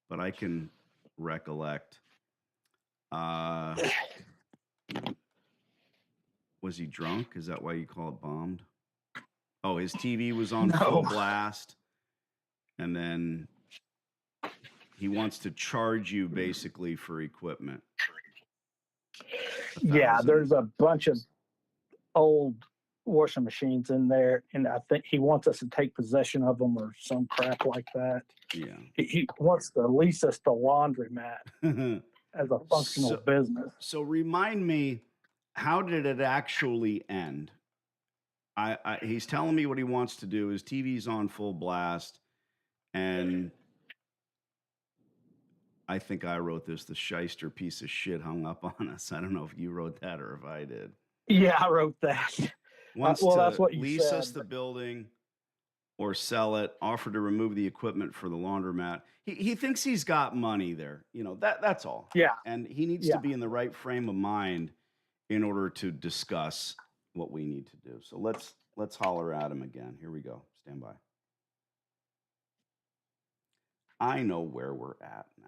but I can recollect. Uh, was he drunk? Is that why you call it bombed? Oh, his TV was on full No. blast, and then he wants to charge you basically for equipment. Yeah, 1,000. there's a bunch of old washing machines in there, and I think he wants us to take possession of them or some crap like that. Yeah. He wants to lease us the laundromat as a functional business. So remind me, how did it actually end? He's telling me what he wants to do. His TV's on full blast, and I think I wrote this. The shyster piece of shit hung up on us. I don't know if you wrote that or if I did. Yeah, I wrote that. Wants well, to that's what you lease said. us the building or sell it. Offer to remove the equipment for the laundromat. He thinks he's got money there. You know, that's all. Yeah. And he needs to be in the right frame of mind in order to discuss what we need to do. So let's holler at him again. Here we go. Stand by. I know where we're at now.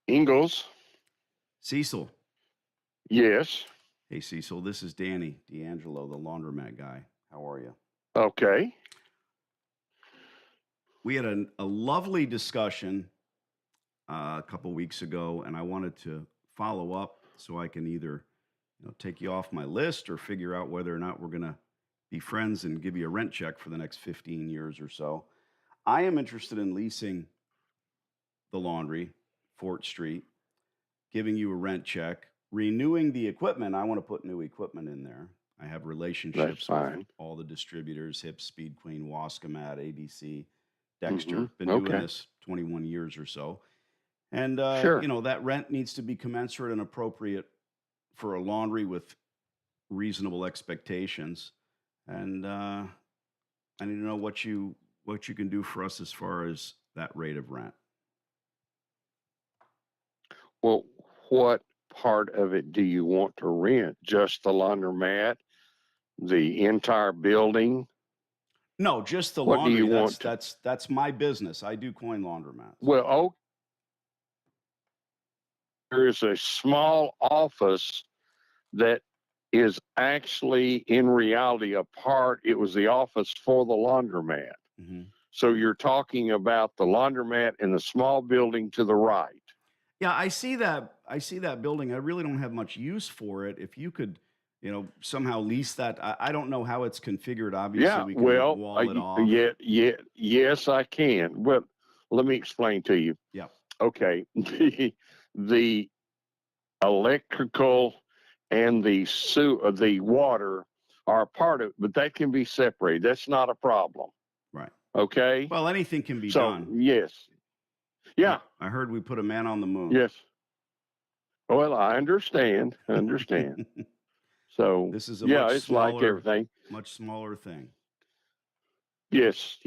Ingalls. Cecil. Yes. Hey, Cecil, this is Danny D'Angelo, the laundromat guy. How are you? Okay. We had a lovely discussion a couple weeks ago, and I wanted to follow up so I can either take you off my list or figure out whether or not we're going to be friends and give you a rent check for the next 15 years or so. I am interested in leasing the laundry, Fort Street, giving you a rent check, renewing the equipment. I want to put new equipment in there. I have relationships with all the distributors, Hip, Speed Queen, Wascomat, ADC, Dexter. Been doing this 21 years or so. And, that rent needs to be commensurate and appropriate for a laundry with reasonable expectations. And I need to know what you can do for us as far as that rate of rent. Well, what part of it do you want to rent? Just the laundromat, the entire building? No, just the what laundry. Do you want that's my business. I do coin laundromats. Well, there is a small office that is actually in reality it was the office for the laundromat. Mm-hmm. So you're talking about the laundromat in the small building to the right. Yeah, I see that building. I really don't have much use for it. If you could, somehow lease that. I don't know how it's configured. Obviously, we can wall it off. Yes, I can. Well, let me explain to you. Yeah. Okay. The electrical and the water are a part of it, but that can be separated. That's not a problem. Right. Okay. Well, anything can be done. Yes. Yeah. I heard we put a man on the moon. Yes. Well, I understand. So this is it's like everything. Much smaller thing. Yes.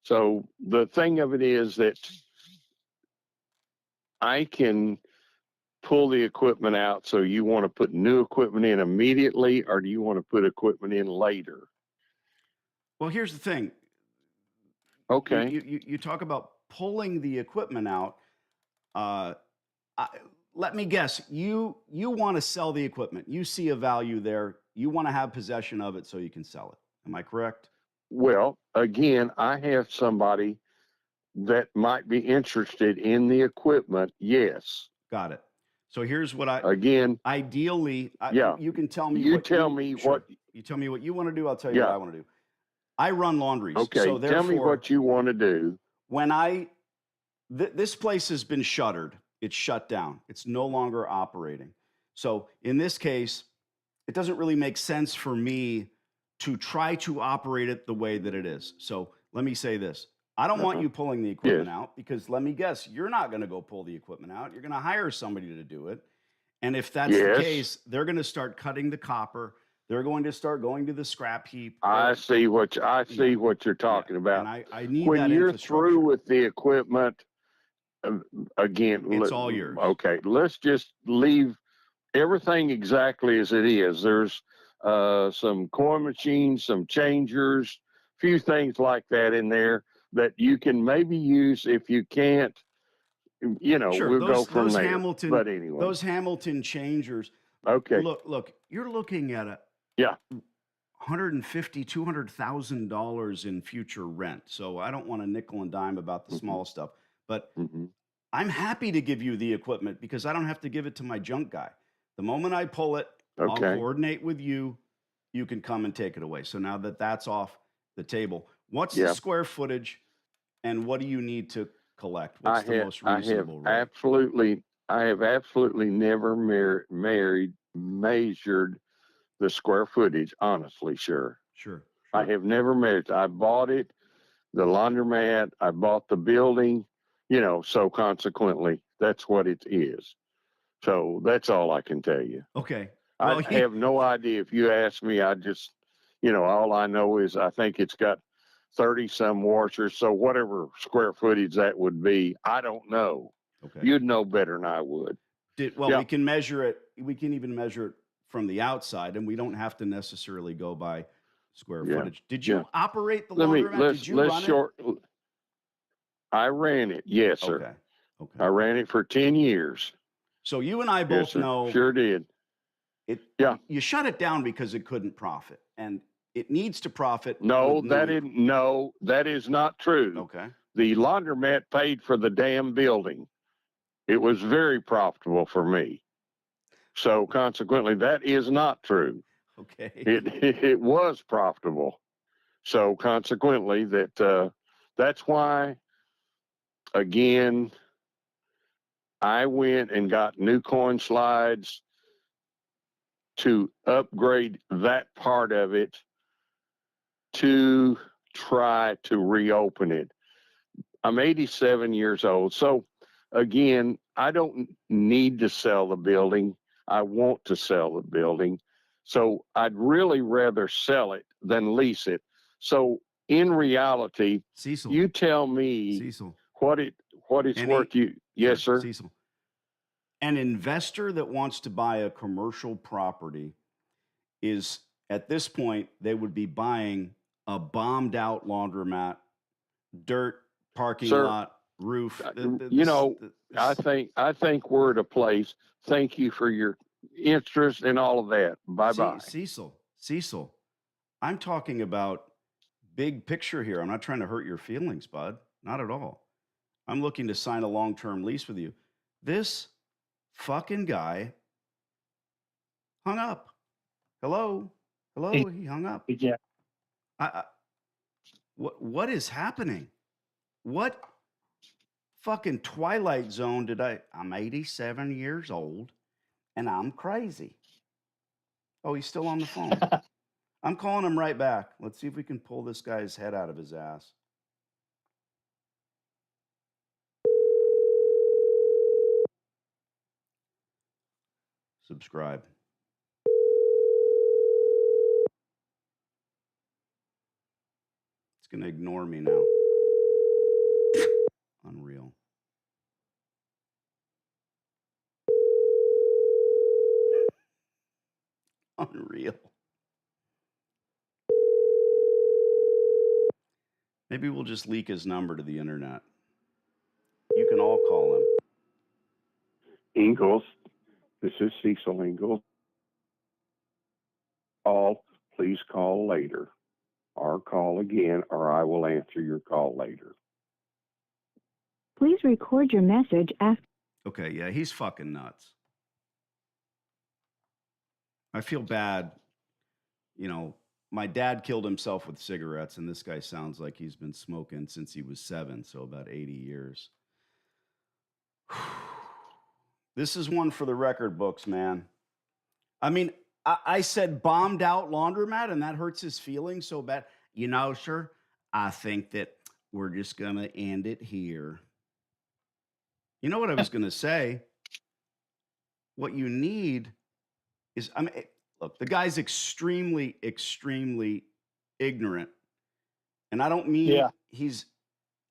So the thing of it is that I can pull the equipment out. So you want to put new equipment in immediately, or do you want to put equipment in later? Well, here's the thing. Okay. You talk about pulling the equipment out. Let me guess. You want to sell the equipment. You see a value there. You want to have possession of it so you can sell it. Am I correct? Well, again, I have somebody that might be interested in the equipment. Yes. Got it. So here's what ideally, you can tell me. You tell me what you want to do. I'll tell you what I want to do. I run laundries. Okay. So tell me what you want to do. When this place has been shuttered, it's shut down. It's no longer operating. So in this case, it doesn't really make sense for me to try to operate it the way that it is. So let me say this. I don't want you pulling the equipment out, because let me guess, you're not going to go pull the equipment out. You're going to hire somebody to do it. And if that's the case, they're going to start cutting the copper. They're going to start going to the scrap heap. I see what you're Yeah, talking about. and I need When that you're infrastructure. through with the equipment, again, It's all yours. Okay, let's just leave everything exactly as it is. There's some coin machines, some changers, few things like that in there that you can maybe use. If you can't, Sure, we'll go from there. Hamilton, But anyway, those Hamilton changers. okay, Look, you're looking at a yeah, $150,000, $200,000 in future rent. So I don't want to nickel and dime about the Mhm. small stuff, but hmm I'm happy to give you the equipment because I don't have to give it to my junk guy. The moment I pull it, I'll okay, coordinate with you. You can come and take it away. So now that that's off the table, what's the yeah. square footage and what do you need to collect? What's the most I have reasonable rate? I have absolutely never measured the square footage. Honestly, sure. Sure. I have never measured. I bought it, the laundromat. I bought the building. So consequently, that's what it is. So that's all I can tell you. Okay. I Well, have no idea. If you ask me, I just, all I know is I think it's got 30 some washers. So whatever square footage that would be, I don't know. okay. You'd know better than I would. We can measure it. We can even measure it from the outside, and we don't have to necessarily go by square Yeah. footage. Did you Yeah. operate the laundromat? Did you run it? I ran it. Yes, sir. Okay. Okay. I ran it for 10 years. So you and I Yes, both sir. know Sure did. it. Yeah. You shut it down because it couldn't profit, and it needs to profit. No, with that is not true. Okay. The laundromat paid for the damn building. It was very profitable for me. So consequently, that is not true. Okay. It was profitable. So consequently, that's why, again, I went and got new coin slides to upgrade that part of it to try to reopen it. I'm 87 years old. So again, I don't need to sell the building. I want to sell the building. So I'd really rather sell it than lease it. So in reality, Cecil. you tell me Cecil. what it's worth. Yes, Sure, sir. Cecil. An investor that wants to buy a commercial property is at this point they would be buying a bombed out laundromat, dirt, parking Sir, lot, roof. I think we're at a place. Thank you for your interest and all of that. Bye bye. Cecil, I'm talking about big picture here. I'm not trying to hurt your feelings, bud. Not at all. I'm looking to sign a long-term lease with you. This fucking guy hung up. Hello? He hung up. Yeah. What is happening? What fucking Twilight Zone I'm 87 years old and I'm crazy. Oh, he's still on the phone. I'm calling him right back. Let's see if we can pull this guy's head out of his ass. Subscribe. It's going to ignore me now. Unreal. Unreal. Maybe we'll just leak his number to the internet. You can all call him. Ingalls, this is Cecil Ingalls. Please call later, or call again, or I will answer your call later. Please record your message after. Okay, yeah, he's fucking nuts. I feel bad. My dad killed himself with cigarettes, and this guy sounds like he's been smoking since he was 7, so about 80 years. This is one for the record books, man. I mean, I said bombed out laundromat, and that hurts his feelings so bad. Sir, I think that we're just going to end it here. You know what I was going to say? What you need is, Look, the guy's extremely, extremely ignorant. And I don't mean Yeah. he's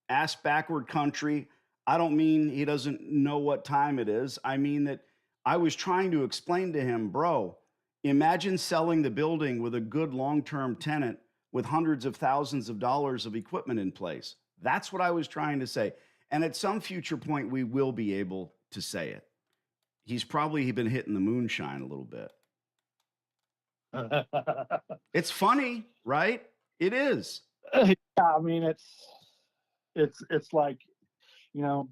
ass backward country. I don't mean he doesn't know what time it is. I mean that I was trying to explain to him, bro, imagine selling the building with a good long term tenant with hundreds of thousands of dollars of equipment in place. That's what I was trying to say. And at some future point, we will be able to say it. He's probably been hitting the moonshine a little bit. It's funny, right? It is. Yeah, I mean, it's like, you know,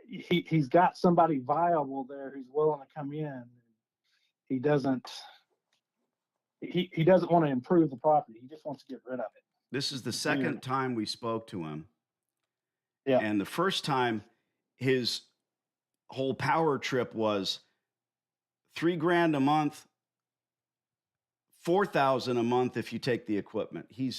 he's got somebody viable there who's willing to come in. He doesn't want to improve the property. He just wants to get rid of it. This is the It's second weird. time we spoke to him. Yeah. And the first time, his whole power trip was $3,000 a month, 4,000 a month if you take the equipment. He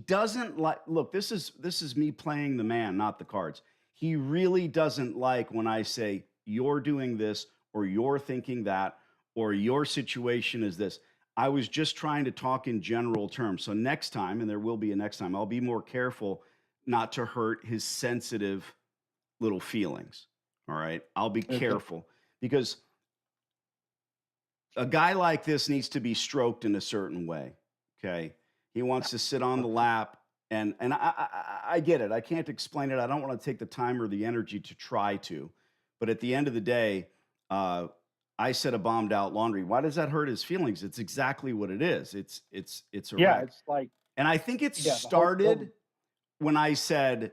doesn't like, look, this is me playing the man, not the cards. He really doesn't like when I say you're doing this or you're thinking that or your situation is this. I was just trying to talk in general terms. So next time, and there will be a next time, I'll be more careful not to hurt his sensitive little feelings. All right. I'll be Okay. careful because a guy like this needs to be stroked in a certain way. Okay. He wants to sit on the lap. And I get it. I can't explain it. I don't want to take the time or the energy to try to. But at the end of the day, I said a bombed out laundry. Why does that hurt his feelings? It's exactly what it is. It's a Yeah, wreck. it's like, And I think it yeah, the whole started building. when I said,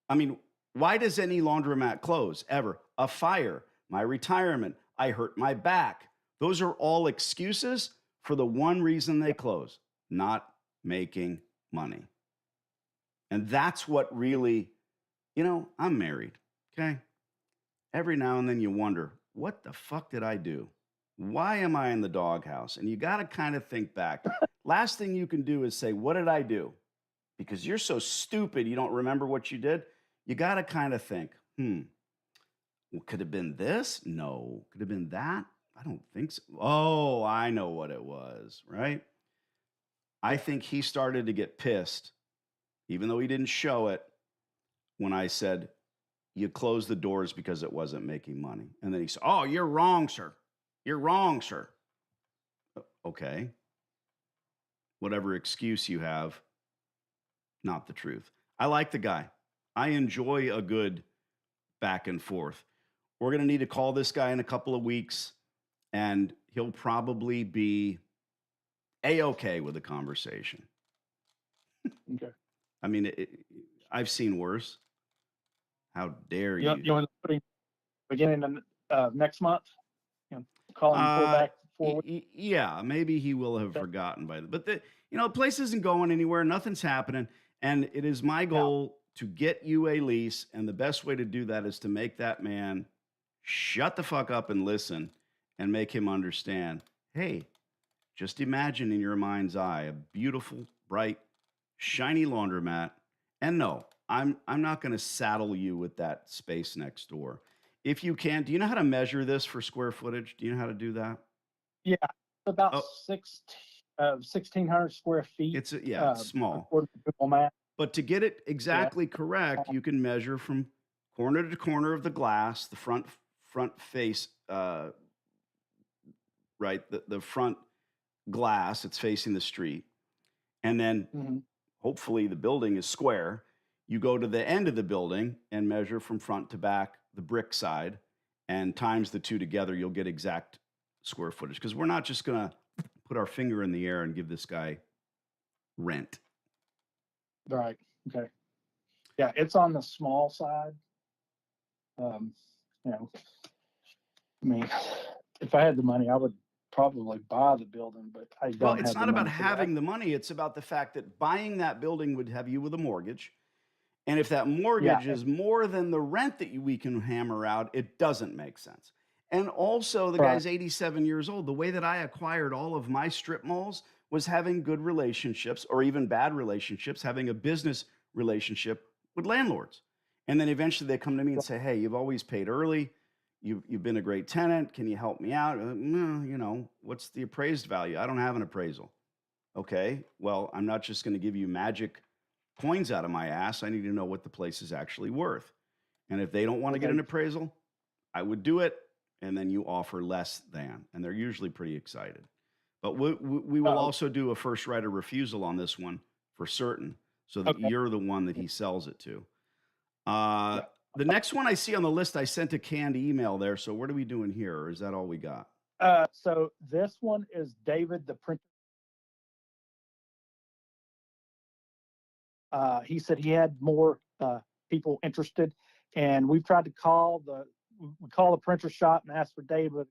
I mean, why does any laundromat close ever? A fire, my retirement, I hurt my back. Those are all excuses for the one reason they close, not making money. And that's what really, I'm married, okay? Every now and then you wonder, what the fuck did I do? Why am I in the doghouse? And you got to kind of think back. Last thing you can do is say, what did I do? Because you're so stupid, you don't remember what you did. You got to kind of think, well, could it have been this? No. Could it have been that? I don't think so. Oh, I know what it was, right? I think he started to get pissed, even though he didn't show it, when I said, you closed the doors because it wasn't making money. And then he said, oh, you're wrong, sir. You're wrong, sir. Okay. Whatever excuse you have, not the truth. I like the guy. I enjoy a good back and forth. We're going to need to call this guy in a couple of weeks, and he'll probably be A-okay with the conversation. Okay. I mean, I've seen worse. How dare You you? want to put him beginning of next month? Call him back 4 weeks. Yeah, maybe he will have forgotten by then. But the place isn't going anywhere. Nothing's happening. And it is my goal to get you a lease. And the best way to do that is to make that man shut the fuck up and listen and make him understand, hey, just imagine in your mind's eye a beautiful, bright, shiny laundromat. And no, I'm not going to saddle you with that space next door. If you can, do you know how to measure this for square footage? Do you know how to do that? Yeah, about Oh. 1,600 square feet. It's small. According to Google Maps. But to get it exactly correct, you can measure from corner to corner of the glass, the front face, right? The front glass, it's facing the street. And then hopefully the building is square. You go to the end of the building and measure from front to back, the brick side, and times the two together, you'll get exact square footage. Because we're not just going to put our finger in the air and give this guy rent. Right. Okay. Yeah, it's on the small side. I mean, if I had the money, I would probably buy the building, but I don't. Well, it's have not the about money for having that. the money. It's about the fact that buying that building would have you with a mortgage. And if that mortgage is more than the rent that we can hammer out, it doesn't make sense. And also, the guy's 87 years old. The way that I acquired all of my strip malls was having good relationships, or even bad relationships, having a business relationship with landlords. And then eventually they come to me and say, hey, you've always paid early. you've been a great tenant. Can you help me out? No, you know, what's the appraised value? I don't have an appraisal. Okay, well, I'm not just going to give you magic coins out of my ass. I need to know what the place is actually worth. And if they don't want to get Okay. an appraisal, I would do it, and then you offer less than, and they're usually pretty excited. But we will Oh, also do a first right of refusal on this one for certain, so that okay. you're the one that he sells it to. Uh, the next one I see on the list, I sent a canned email there. So what are we doing here? Or is that all we got? So this one is David the printer. He said he had more people interested, and we've tried to call the printer shop and ask for David.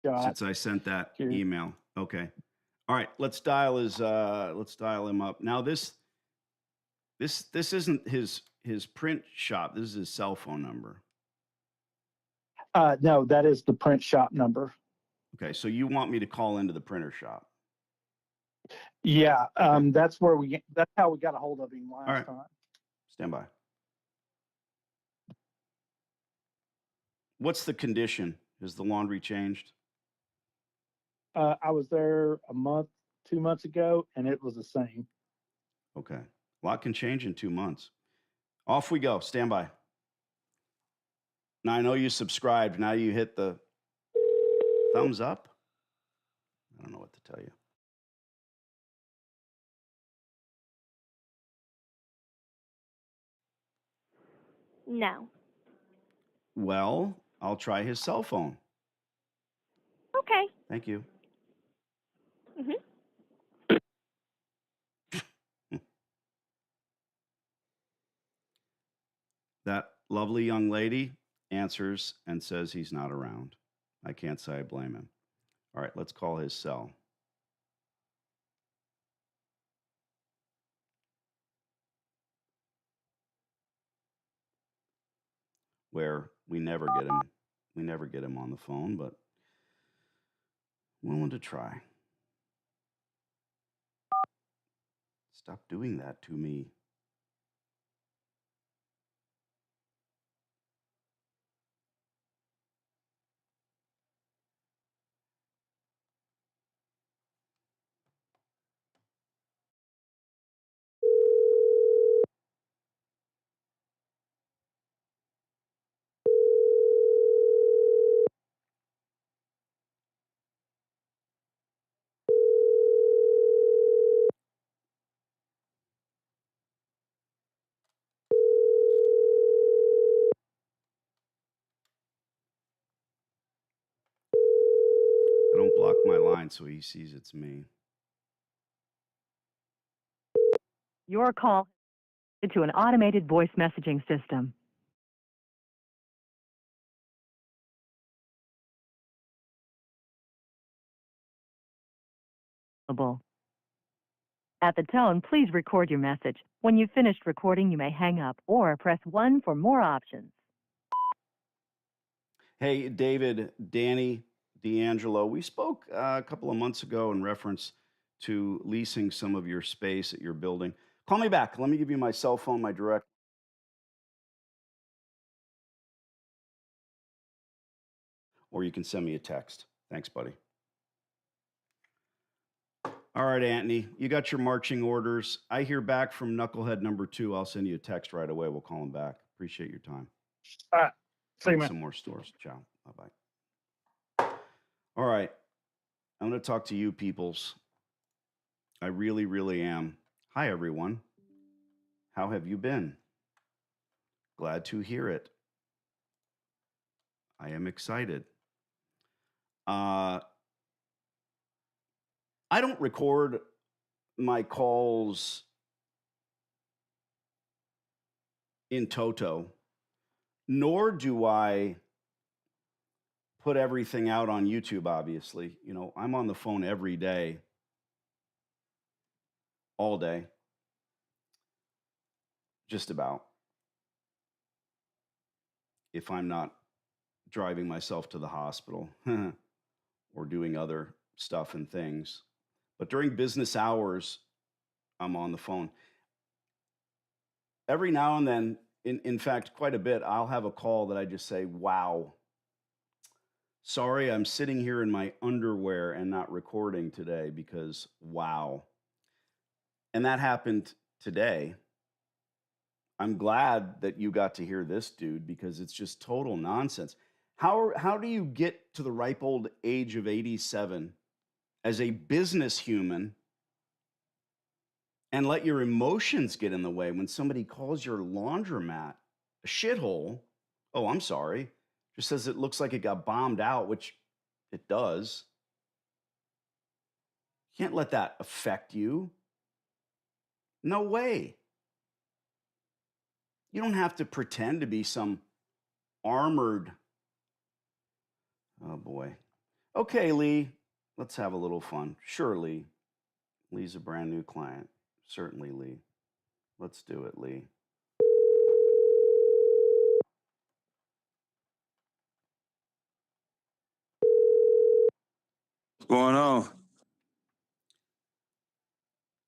Since I sent that Here. email. Okay. All right, let's dial him up. Now this isn't his print shop. This is his cell phone number. No, that is the print shop number. Okay, so you want me to call into the printer shop. Yeah, that's how we got a hold of him last right. time. Stand by. What's the condition? Is the laundry changed? I was there a month, 2 months ago, and it was the same. Okay. A lot can change in 2 months. Off we go. Stand by. Now I know you subscribed. Now you hit the thumbs up. I don't know what to tell you. No. Well, I'll try his cell phone. Okay. Thank you. Mhm. That lovely young lady answers and says he's not around. I can't say I blame him. All right, let's call his cell. Where we never get him on the phone, but willing to try. Stop doing that to me. I don't block my line so he sees it's me. Your call to an automated voice messaging system. At the tone, please record your message. When you've finished recording, you may hang up or press 1 for more options. Hey, David, Danny, D'Angelo, we spoke a couple of months ago in reference to leasing some of your space at your building. Call me back. Let me give you my cell phone, my direct. Or you can send me a text. Thanks, buddy. All right, Anthony, you got your marching orders. I hear back from Knucklehead number 2. I'll send you a text right away. We'll call him back. Appreciate your time. All right. See you, Find man. some more stores. Ciao. Bye-bye. All right. I'm going to talk to you peoples. I really, really am. Hi, everyone. How have you been? Glad to hear it. I am excited. I don't record my calls in toto, nor do I put everything out on YouTube, obviously. You know, I'm on the phone every day, all day, just about, if I'm not driving myself to the hospital or doing other stuff and things. But during business hours, I'm on the phone. Every now and then, in fact, quite a bit, I'll have a call that I just say, wow, sorry, I'm sitting here in my underwear and not recording today because wow. And that happened today. I'm glad that you got to hear this, dude, because it's just total nonsense. How do you get to the ripe old age of 87 as a business human and let your emotions get in the way when somebody calls your laundromat a shithole? Oh, I'm sorry. Just says it looks like it got bombed out, which it does. You can't let that affect you. No way. You don't have to pretend to be some armored. Oh boy. Okay, Lee, let's have a little fun. Sure, Lee. Lee's a brand new client. Certainly, Lee. Let's do it, Lee. What's going on?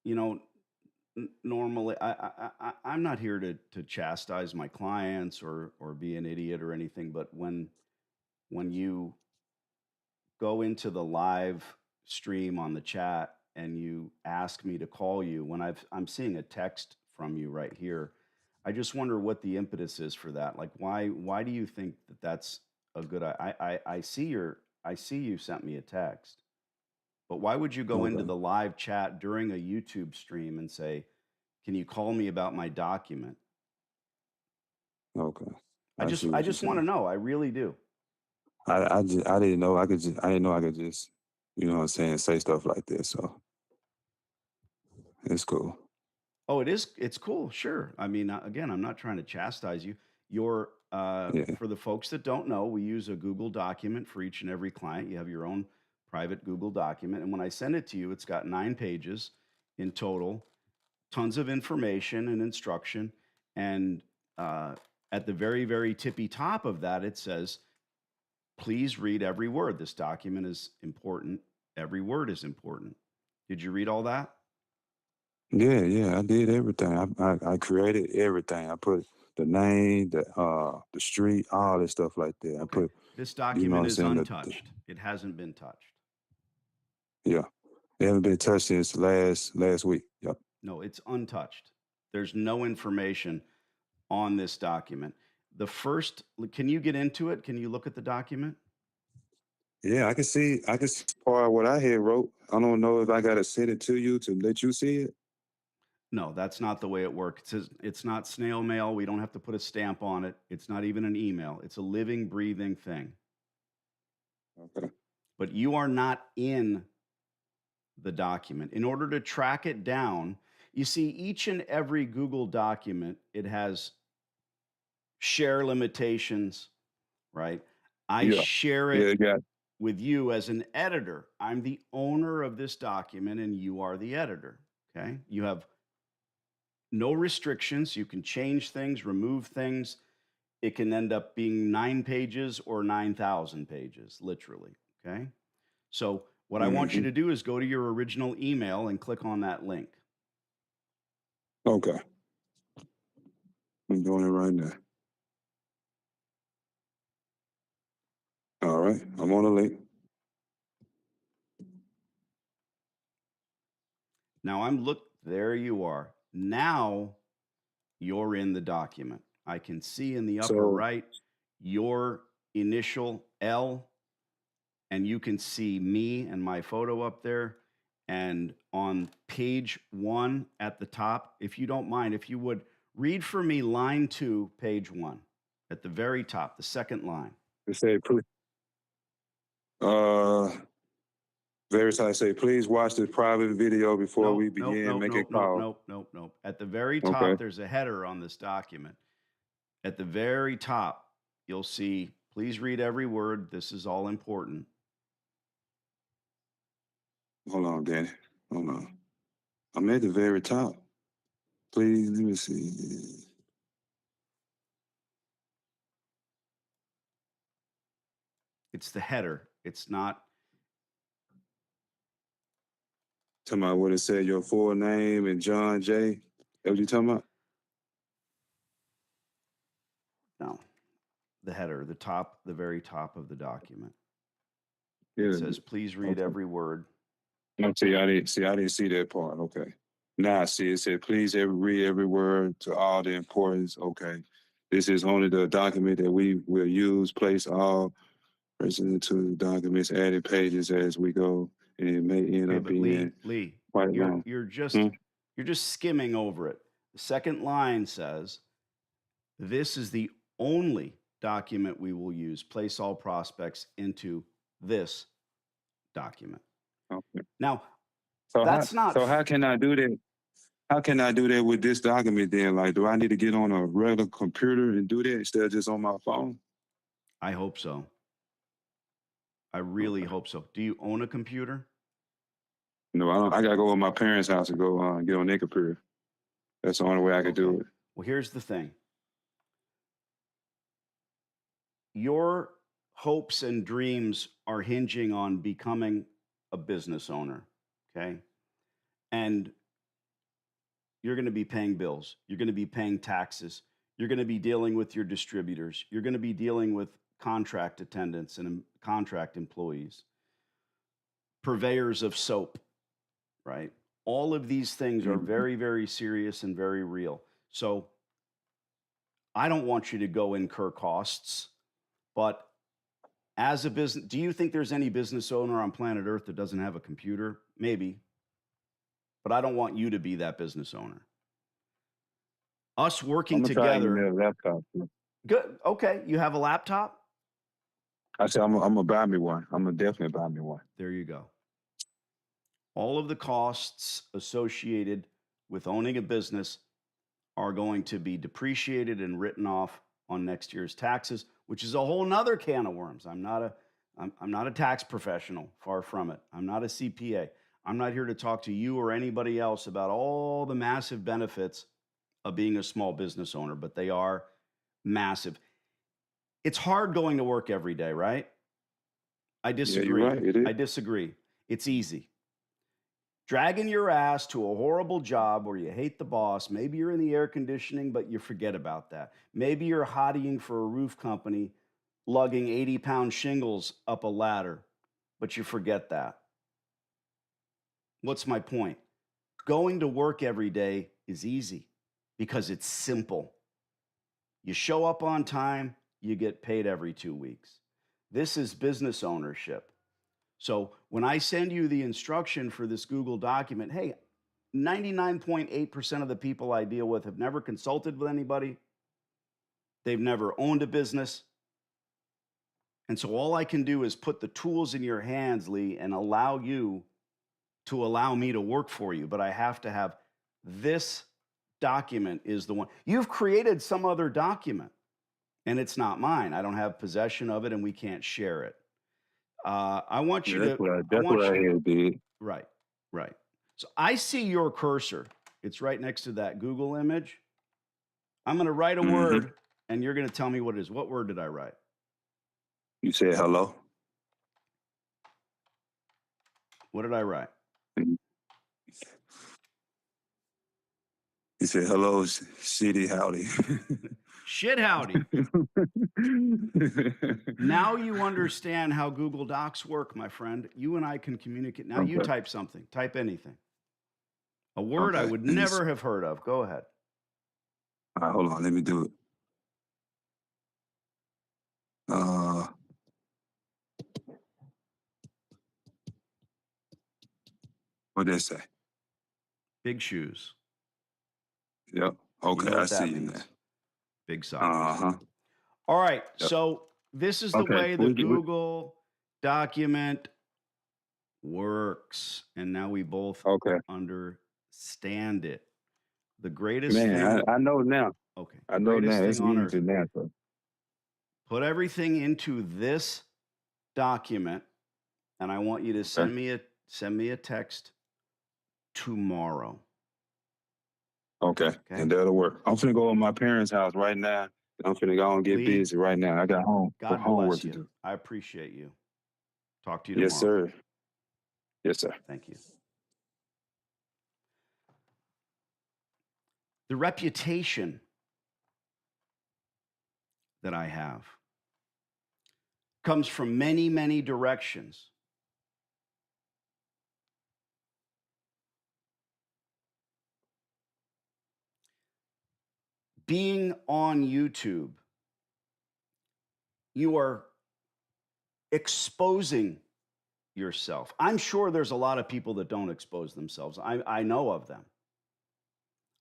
You know, normally I'm not here to chastise my clients or be an idiot or anything, but when you go into the live stream on the chat and you ask me to call you when I'm seeing a text from you right here, I just wonder what the impetus is for that. Like, why do you think that that's a good? I see you sent me a text, but why would you go into Okay. the live chat during a YouTube stream and say, "Can you call me about my document?" Okay. I I just see I what you're just want to saying. know. I really do. I didn't know I didn't know I could just, you know what I'm saying, say stuff like this. So it's cool. Oh, it is. It's cool. Sure. I mean, again, I'm not trying to chastise you. Yeah. For the folks that don't know, we use a Google document for each and every client. You have your own private Google document. And when I send it to you, it's got 9 pages in total, tons of information and instruction. And uh, at the very, very tippy top of that, it says, please read every word. This document is important. Every word is important. Did you read all that? Yeah, I did everything. I created everything. I put the name, the street, all this stuff like that. I Okay. put, This you know what document I'm is saying, untouched. It hasn't been touched. yeah. It haven't been touched since last week. Yep. No, it's untouched. There's no information on this document. Can you get into it? Can you look at the document? Yeah, I can see part of what I had wrote. I don't know if I gotta send it to you to let you see it. No, that's not the way it works. It's not snail mail. We don't have to put a stamp on it. It's not even an email. It's a living, breathing thing. Okay. But you are not in the document. In order to track it down, you see, each and every Google document, it has share limitations, right? I Yeah. share Yeah, it it got with you as an editor. I'm the owner of this document and you are the editor. Okay. You have no restrictions. You can change things, remove things. It can end up being 9 pages or 9,000 pages, literally. Okay. So, what I want you hmm to do is go to your original email and click on that link. Okay. I'm doing it right now. All right. I'm on the link. Now, there you are. Now you're in the document. I can see in the upper So right your initial L, and you can see me and my photo up there. And on page 1 at the top, if you don't mind, if you would read for me line 2, page 1, at the very top, the second line. it say, uh, Veritas say, please watch this private video before we Nope, nope, begin nope, making nope, nope, calls. nope, nope, nope. At the very Okay. top, there's a header on this document. At the very top, you'll see, please read every word. This is all important. Hold on, Danny. Hold on. I'm at the very top. Please, let me see. It's the header. It's not. Talking about what it said, your full name and John J. That what you talking about? No, the header, the very top of the document. Yeah. It says, please read Okay. every word. No, I didn't see that part. Okay. Now I see it said, please read every word to all the importance. Okay. This is only the document that we will use, place all person into the documents, added pages as we go, and it may end Okay, up but being Lee, quite long. you're Hmm? just skimming over it. The second line says, this is the only document we will use. Place all prospects into this document. Okay. Now, So that's not. how can I do that? How can I do that with this document then? Like, do I need to get on a regular computer and do that instead of just on my phone? I hope so. I really Okay. hope so. Do you own a computer? No, I don't. I gotta go to my parents' house and go get on their computer. That's the only way I could do it. Well, here's the thing. Your hopes and dreams are hinging on becoming a business owner, okay? And you're going to be paying bills. You're going to be paying taxes. You're going to be dealing with your distributors. You're going to be dealing with contract attendants and contract employees, purveyors of soap, right? All of these things are very, very serious and very real. So I don't want you to go incur costs, but as a business, do you think there's any business owner on planet Earth that doesn't have a computer? Maybe. But I don't want you to be that business owner. Us working I'm gonna try and get together. a laptop. Good. Okay. You have a laptop? I said I'm gonna buy me one. I'm gonna definitely buy me one. There you go. All of the costs associated with owning a business are going to be depreciated and written off on next year's taxes, which is a whole nother can of worms. I'm not a tax professional, far from it. I'm not a CPA. I'm not here to talk to you or anybody else about all the massive benefits of being a small business owner, but they are massive. It's hard going to work every day, right? I disagree. Yeah, you're right. It is. I disagree. It's easy. Dragging your ass to a horrible job where you hate the boss. Maybe you're in the air conditioning, but you forget about that. Maybe you're hottying for a roof company, lugging 80-pound shingles up a ladder, but you forget that. What's my point? Going to work every day is easy because it's simple. You show up on time, you get paid every 2 weeks. This is business ownership. So when I send you the instruction for this Google document, hey, 99.8% of the people I deal with have never consulted with anybody. They've never owned a business. And so all I can do is put the tools in your hands, Lee, and allow you to allow me to work for you. But I have to have this document is the one. You've created some other document, and it's not mine. I don't have possession of it, and we can't share it. I want you That's to. what I did. Right, right. So I see your cursor. It's right next to that Google image. I'm going to write a word, and you're going to tell me what it is. What word did I write? You said hello. What did I write? You said hello, shitty howdy. Shit howdy. Now you understand how Google Docs work, my friend. You and I can communicate. Now you type something. Type anything. A word I would never have heard of. Go ahead. All right, hold on. Let me do it. What did it say? Big shoes. Yep. Okay, I see you now. Big socks. All right. Yep. So this is the way the Google document works. And now we both understand it. The greatest thing. I know now. Okay. I know now. It's on easy now. So. Put everything into this document, and I want you to send me a text tomorrow. Okay. And that'll work. I'm finna go to my parents' house right now. I'm finna go and get busy right now. I got homework to do. I appreciate you. Talk to you tomorrow. Yes, sir. Yes, sir. Thank you. The reputation that I have comes from many, many directions. Being on YouTube, you are exposing yourself. I'm sure there's a lot of people that don't expose themselves. I know of them.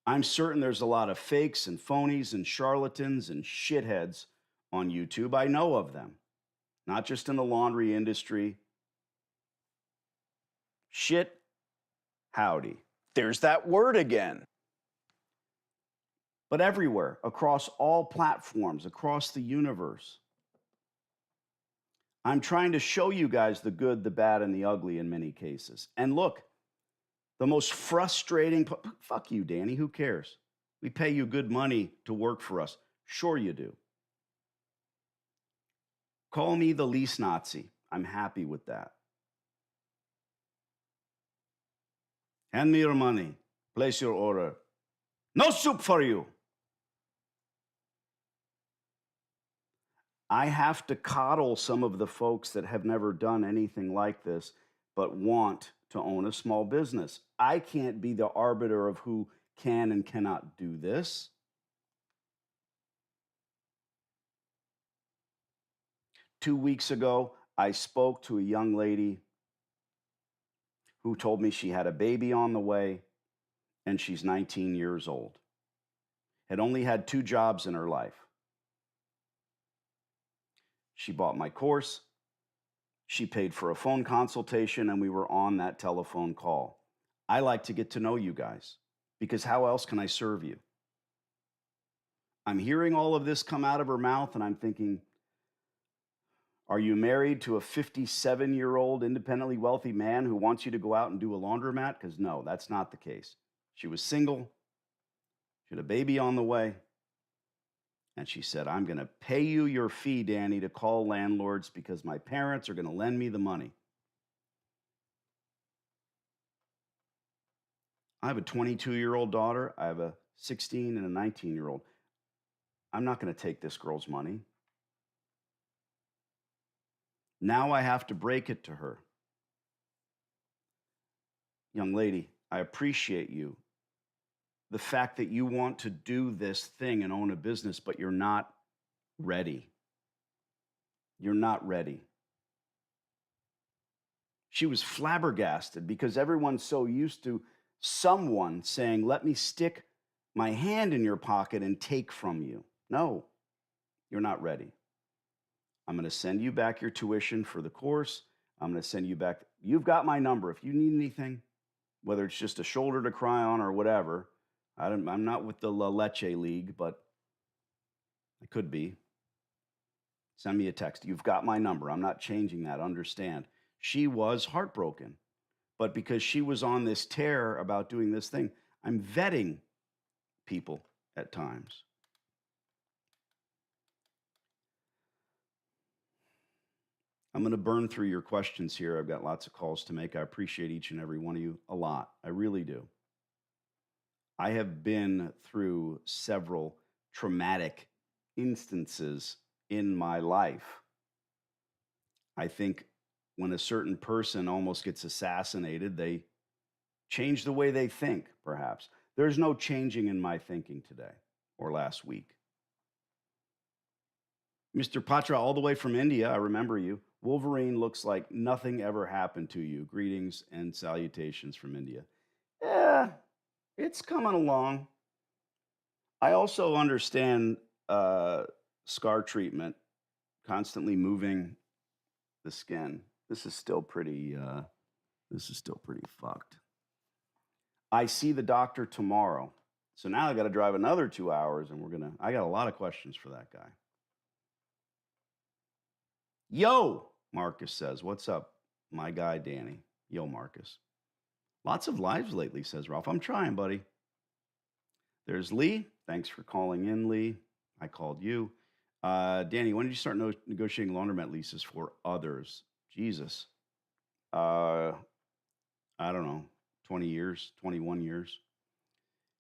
I'm certain there's a lot of fakes and phonies and charlatans and shitheads on YouTube. I know of them, not just in the laundry industry. Shit, howdy. There's that word again. But everywhere, across all platforms, across the universe. I'm trying to show you guys the good, the bad, and the ugly in many cases. And look, the most frustrating, fuck you, Danny, who cares? We pay you good money to work for us. Sure you do. Call me the lease Nazi. I'm happy with that. Hand me your money. Place your order. No soup for you. I have to coddle some of the folks that have never done anything like this, but want to own a small business. I can't be the arbiter of who can and cannot do this. Two weeks ago, I spoke to a young lady who told me she had a baby on the way and she's 19 years old. Had only had 2 jobs in her life. She bought my course. She paid for a phone consultation, and we were on that telephone call. I like to get to know you guys because how else can I serve you? I'm hearing all of this come out of her mouth, and I'm thinking, are you married to a 57-year-old independently wealthy man who wants you to go out and do a laundromat? Because no, that's not the case. She was single. She had a baby on the way. And she said, I'm going to pay you your fee, Danny, to call Landlords because my parents are going to lend me the money. I have a 22-year-old daughter. I have a 16 and a 19-year-old. I'm not going to take this girl's money. Now I have to break it to her. Young lady, I appreciate you. The fact that you want to do this thing and own a business, but you're not ready. You're not ready. She was flabbergasted because everyone's so used to someone saying, let me stick my hand in your pocket and take from you. No, you're not ready. I'm going to send you back your tuition for the course. I'm going to send you back. You've got my number. If you need anything, whether it's just a shoulder to cry on or whatever, I'm not with the La Leche League, but I could be. Send me a text. You've got my number. I'm not changing that. Understand. She was heartbroken. But because she was on this tear about doing this thing, I'm vetting people at times. I'm going to burn through your questions here. I've got lots of calls to make. I appreciate each and every one of you a lot. I really do. I have been through several traumatic instances in my life. I think when a certain person almost gets assassinated, they change the way they think, perhaps. There's no changing in my thinking today or last week. Mr. Patra, all the way from India, I remember you. Wolverine looks like nothing ever happened to you. Greetings and salutations from India. Yeah, it's coming along. I also understand scar treatment, constantly moving the skin. This is still pretty fucked. I see the doctor tomorrow. So now I got to drive another 2 hours and I got a lot of questions for that guy. Yo, Marcus says, what's up, my guy, Danny? Yo, Marcus. Lots of lives lately, says Ralph. I'm trying, buddy. There's Lee. Thanks for calling in, Lee. I called you. Danny, when did you start negotiating laundromat leases for others? Jesus. I don't know, 20 years, 21 years.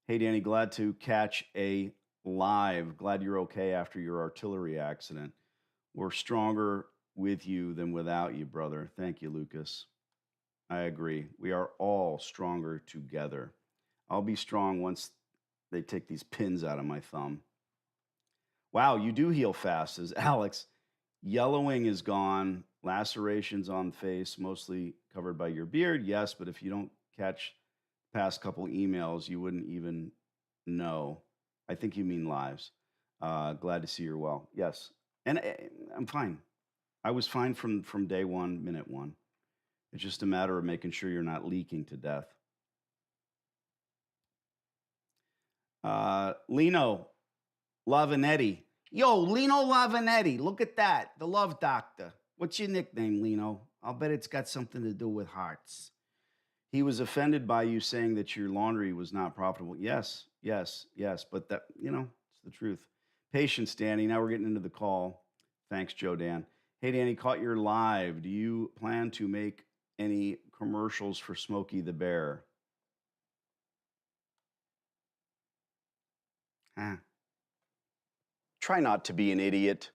Hey, Danny, glad to catch a live. Glad you're okay after your artillery accident. We're stronger with you than without you, brother. Thank you, Lucas. I agree. We are all stronger together. I'll be strong once they take these pins out of my thumb. Wow, you do heal fast, says Alex. Yellowing is gone. Lacerations on the face, mostly covered by your beard. Yes, but if you don't catch past couple emails, you wouldn't even know. I think you mean lives. Glad to see you're well. Yes, and I'm fine. I was fine from day one, minute one. It's just a matter of making sure you're not leaking to death. Lino Lavanetti. Yo, Lino Lavanetti. Look at that. The love doctor. What's your nickname, Lino? I'll bet it's got something to do with hearts. He was offended by you saying that your laundry was not profitable. Yes, yes, yes. But that, it's the truth. Patience, Danny. Now we're getting into the call. Thanks, Joe Dan. Hey, Danny, caught your live. Do you plan to make any commercials for Smokey the Bear? Huh. Try not to be an idiot.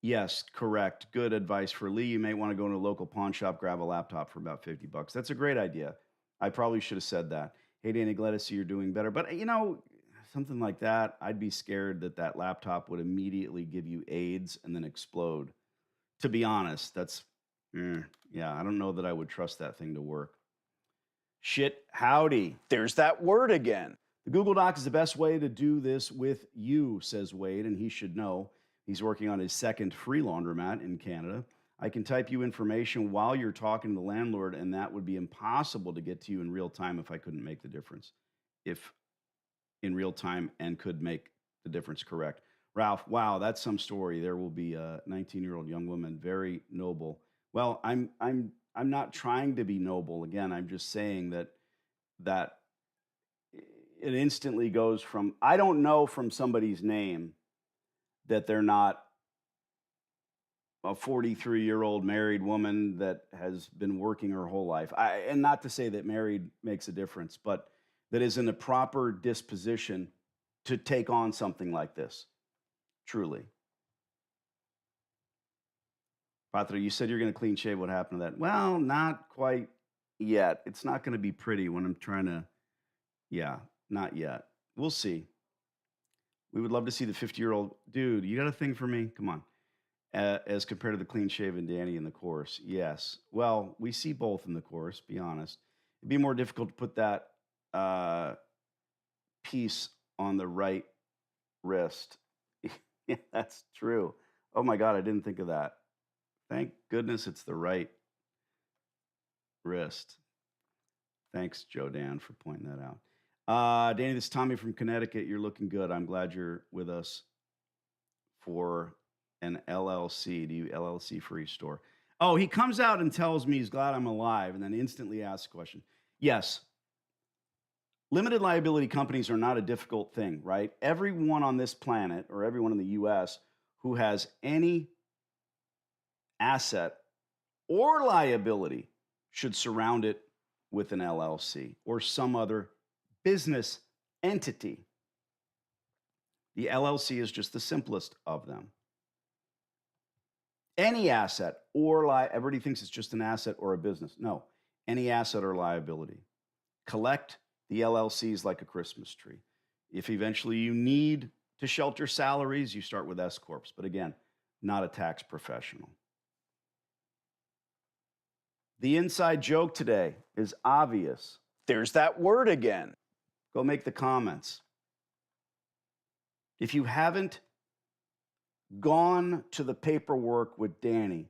Yes, correct. Good advice for Lee. You may want to go into a local pawn shop, grab a laptop for about $50. That's a great idea. I probably should have said that. Hey, Danny, glad to see you're doing better. But, something like that, I'd be scared that laptop would immediately give you AIDS and then explode. To be honest, that's, I don't know that I would trust that thing to work. Shit, howdy. There's that word again. The Google Doc is the best way to do this with you, says Wade, and he should know. He's working on his second free laundromat in Canada. I can type you information while you're talking to the landlord, and that would be impossible to get to you in real time if I couldn't make the difference. If in real time and could make the difference correct. Ralph, wow, that's some story. There will be a 19-year-old young woman, very noble. Well, I'm not trying to be noble. Again, I'm just saying that it instantly goes from, I don't know from somebody's name that they're not a 43-year-old married woman that has been working her whole life. And not to say that married makes a difference, but that is in a proper disposition to take on something like this. Truly. Patra, you said you're going to clean shave. What happened to that? Well, not quite yet. It's not going to be pretty when I'm trying to, not yet. We'll see. We would love to see the 50-year-old. Dude, you got a thing for me? Come on. As compared to the clean-shaven Danny in the course. Yes. Well, we see both in the course, be honest. It'd be more difficult to put that piece on the right wrist. Yeah, that's true. Oh my God, I didn't think of that. Thank goodness it's the right wrist. Thanks, Joe Dan, for pointing that out. Danny, this is Tommy from Connecticut. You're looking good. I'm glad you're with us for an LLC. Do you LLC free store? Oh, he comes out and tells me he's glad I'm alive and then instantly asks a question. Yes. Limited liability companies are not a difficult thing, right? Everyone on this planet or everyone in the US who has any asset or liability should surround it with an LLC or some other business entity. The LLC is just the simplest of them. Any asset or everybody thinks it's just an asset or a business. No, any asset or liability. Collect the LLCs like a Christmas tree. If eventually you need to shelter salaries, you start with S Corps. But again, not a tax professional. The inside joke today is obvious. There's that word again. Go make the comments. If you haven't gone to the paperwork with Danny,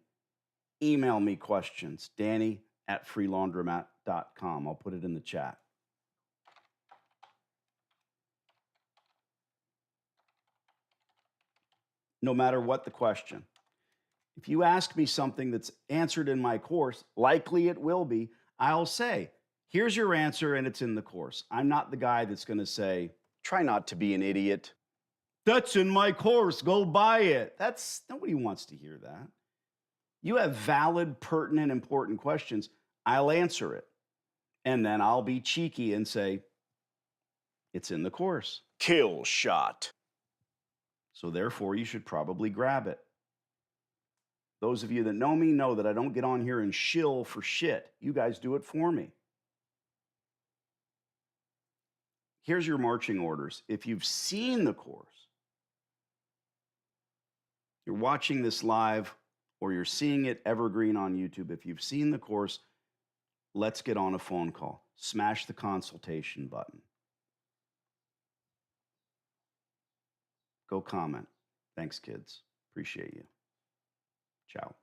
email me questions, danny@freelaundromat.com. I'll put it in the chat. No matter what the question. If you ask me something that's answered in my course, likely it will be, I'll say, here's your answer and it's in the course. I'm not the guy that's going to say, try not to be an idiot. That's in my course. Go buy it. Nobody wants to hear that. You have valid, pertinent, important questions. I'll answer it. And then I'll be cheeky and say, it's in the course. Kill shot. So therefore, you should probably grab it. Those of you that know me know that I don't get on here and shill for shit. You guys do it for me. Here's your marching orders. If you've seen the course, you're watching this live or you're seeing it evergreen on YouTube. If you've seen the course, let's get on a phone call. Smash the consultation button. Go comment. Thanks, kids. Appreciate you. Ciao.